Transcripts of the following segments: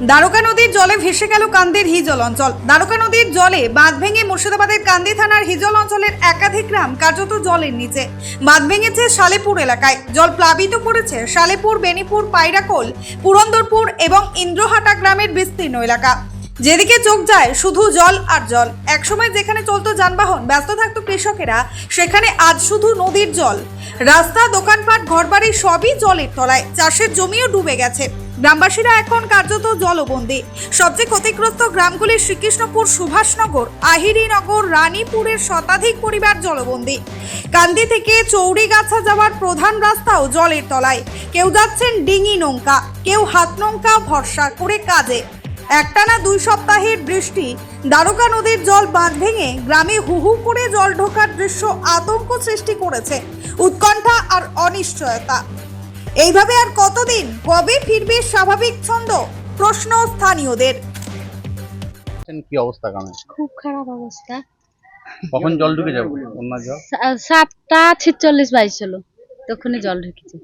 দ্বারকা নদীর জলে ভেসে গেল কান্দির হিজল অঞ্চল। দ্বারকা নদীর জলে বাঁধ ভেঙে মুর্শিদাবাদের কান্দি থানার হিজল অঞ্চলের একাধিক গ্রাম কার্যত জলের নিচে। বাঁধ ভেঙেছে সালেপুর এলাকায়, জল প্লাবিত করেছে সালেপুর, বেনিপুর, পায়রাকোল, পুরন্দরপুর এবং ইন্দ্রহাটা গ্রামের বিস্তীর্ণ এলাকা। যেদিকে চোখ যায় শুধু জল আর জল। একসময় যেখানে চলতো যানবাহন, ব্যস্ত থাকতো কৃষকেরা, সেখানে আজ শুধু নদীর জল। রাস্তা, দোকানপাট, ঘরবাড়ি সবই জলের তলায়। চাষের জমিও ডুবে গেছে। গ্রামবাসীরা এখন কার্যত জলবন্দী। সবচেয়ে ক্ষতিগ্রস্ত গ্রামগুলি শ্রীকৃষ্ণপুর, সুভাষনগর, আহিরিনগর, রানীপুরের শতাধিক পরিবার জলবন্দী। কান্দি থেকে চৌরিগাছা যাওয়ার প্রধান রাস্তাও জলের তলায়। কেউ যাচ্ছেন ডিঙি নৌকা, কেউ হাত নৌকা ভরসা করে কাজে। একটানা 2 সপ্তাহের বৃষ্টি, দ্বারকা নদীর জল বাঁধ ভেঙে গ্রামে হু হু করে জল ঢোকার দৃশ্য আতঙ্ক সৃষ্টি করেছে, উৎকণ্ঠা আর অনিশ্চয়তা। এইভাবে আর কতদিন? কবে ফিরবে স্বাভাবিক ছন্দ? প্রশ্ন স্থানীয়দের। কি অবস্থা গ্রামে? খুব খারাপ অবস্থা। কখন জল ঢুকে যাবে? বন্যার জল 7:46 হলো, তখনই জল ঢুকেছে।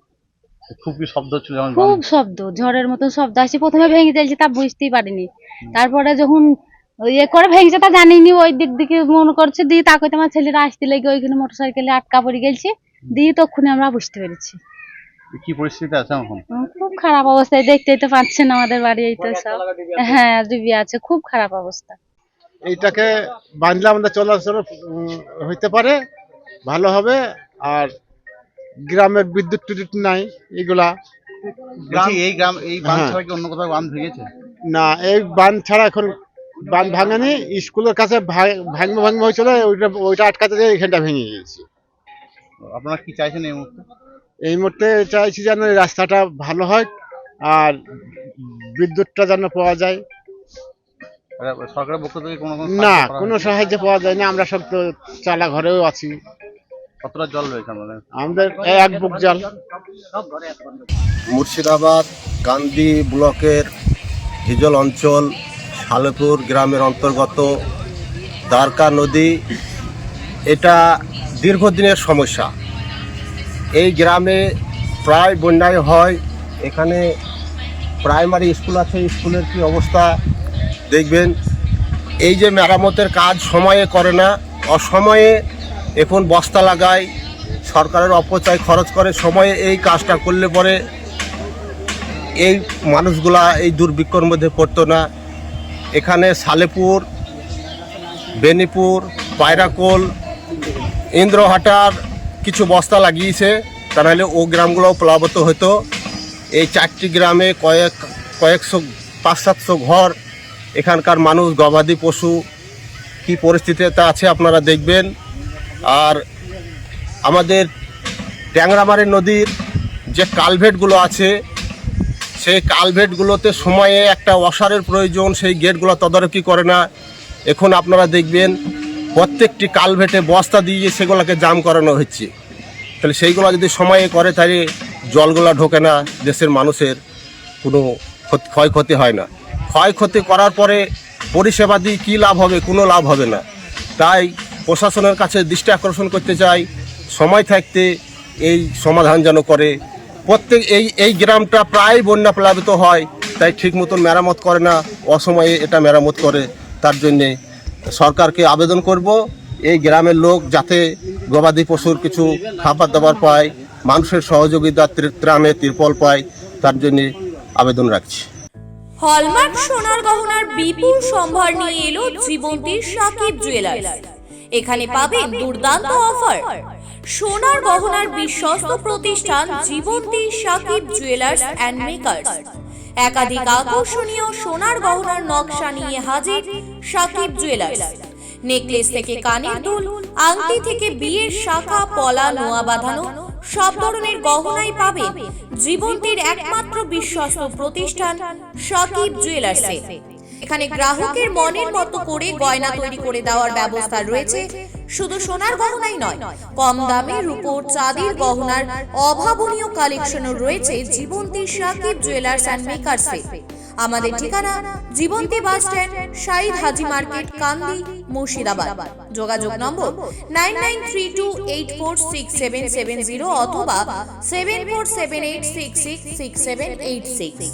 খুব কি শব্দ হচ্ছিল? যেমন খুব শব্দ, ঝড়ের মতো শব্দ আসছে। প্রথমে ভেঙে যাচ্ছে, তা বুঝতেই পারিনি। তারপরে যখন ইয়ে করে ভেঙেছে তা জানিনি, ওই দিক দিকে মনে করছে, দিয়ে তাকে আমার ছেলেরা আসতে লেগে ওইখানে মোটরসাইকেলে আটকা পড়ে গেছে, দিয়ে তখনই আমরা বুঝতে পেরেছি। কি পরিস্থিতি আছে এখন? খুব খারাপ অবস্থায়, দেখতেই তো পাচ্ছেন আমাদের বাড়ি, এই তো সব হ্যাঁ ডুবে আছে, খুব খারাপ অবস্থা। এইটাকে বাঁধলে আমাদের চলাচল হইতে পারে, ভালো হবে। আর গ্রামের বিদ্যুৎ টিদ্যুৎ নাই, এগুলা বলছি এই গ্রাম, এই বাঁধ ছাড়া কি অন্য কোথাও বাঁধ ভেঙেছে? না, এই বাঁধ ছাড়া এখন বাঁধ ভাঙেনি। স্কুলের কাছে ভাঙবে হয়েছিল, ওইটা আটকাতে যায়, এখানটা ভেঙে গিয়েছে। আপনারা কি চাইছেন এই মুহূর্তে? এই মুহূর্তে চাইছি যেন এই রাস্তাটা ভালো হয় আর বিদ্যুৎটা যেন পাওয়া যায়। সরকারের পক্ষ থেকে না, কোনো সাহায্য পাওয়া যায় না। আমরা সব তো চালা ঘরেও আছি। কতটা জল রয়েছে আমাদের 1 বুক জল। মুর্শিদাবাদ কান্দি ব্লকের হিজল অঞ্চল সালেপুর গ্রামের অন্তর্গত দ্বারকা নদী, এটা দীর্ঘদিনের সমস্যা। এই গ্রামে প্রায় বন্যায় হয়। এখানে প্রাইমারি স্কুল আছে, স্কুলের কি অবস্থা দেখবেন। এই যে মেরামতের কাজ সময়ে করে না, অসময়ে এখন বস্তা লাগায়, সরকারের অপচয় খরচ করে। সময়ে এই কাজটা করলে পরে এই মানুষগুলা এই দুর্ভিক্ষর মধ্যে পড়তো না। এখানে সালেপুর, বেনিপুর, পায়রাকোল, ইন্দ্রহাটার কিছু বস্তা লাগিয়েছে, তা নাহলে ও গ্রামগুলোও প্লাবিত হতো। এই 4টি গ্রামে কয়েকশো 500-700 ঘর। এখানকার মানুষ, গবাদি পশু কি পরিস্থিতিতে আছে আপনারা দেখবেন। আর আমাদের ট্যাংরামারি নদীর যে কালভেটগুলো আছে, সেই কালভেটগুলোতে সময়ে একটা ওয়াসারের প্রয়োজন, সেই গেটগুলো তদারকি করে না। এখন আপনারা দেখবেন প্রত্যেকটি কালভেটে বস্তা দিয়ে সেগুলোকে জাম করানো হচ্ছে। তাহলে সেইগুলো যদি সময়ে করে, তাহলে জলগুলো ঢোকে না, দেশের মানুষের কোনো ক্ষয়ক্ষতি হয় না। ক্ষয়ক্ষতি করার পরে পরিষেবা দিয়ে কী লাভ হবে? কোনো লাভ হবে না। তাই প্রশাসনের কাছে দৃষ্টি আকর্ষণ করতে চাই, সময় থাকতে এই সমাধান যেন করে। এই গ্রামটা প্রায় বন্যা প্লাবিত হয়, তাই ঠিক মতন মেরামত করে না, অসময়ে এটা মেরামত করে। তার জন্যে সরকারকে আবেদন করব, এই গ্রামের লোক যাতে গবাদি পশুর কিছু খাবার দাবার পায়, মানুষের সহযোগিতা, ত্রাণে তিরপল পায়, তার জন্যে আবেদন রাখছি। হলমার্ক সোনার গহনার বিপুল সম্ভার নিয়ে এলো জীবন্তীর সাকিব জুয়েলার্স। এখানে পাবেন দুর্দান্ত অফার। সোনার গহনার বিশ্বস্ত প্রতিষ্ঠান Jibonti Sakib jewellers and makers. একাধিক আকর্ষণীয় সোনার গহনার নকশা নিয়ে হাজির সাকিব জুয়েলার্স। নেকলেস থেকে কানের দুল, আংটি থেকে বিয়ের শাখা, পলা, নোয়া বাঁধানো সব ধরনের গহনাই পাবেন জীবন্তীর একমাত্র বিশ্বস্ত প্রতিষ্ঠান সাকিব জুয়েলার্সে। এখানে গ্রাহকের মনের মতো করে গয়না তৈরি করে দেওয়ার ব্যবস্থা রয়েছে। শুধু সোনার গহনাই নয়, কম দামে রূপোর, চাঁদির গহনার অভাবনীয় কালেকশনও রয়েছে জীবন্তী সাকিব জুয়েলার্স অ্যান্ড মেকার্সে। আমাদের ঠিকানা জীবন্তী বাস স্ট্যান্ড, শাহিদ হাজি মার্কেট, কান্দি, মুর্শিদাবাদ। যোগাযোগ নম্বর 9932846770 অথবা 7478666786।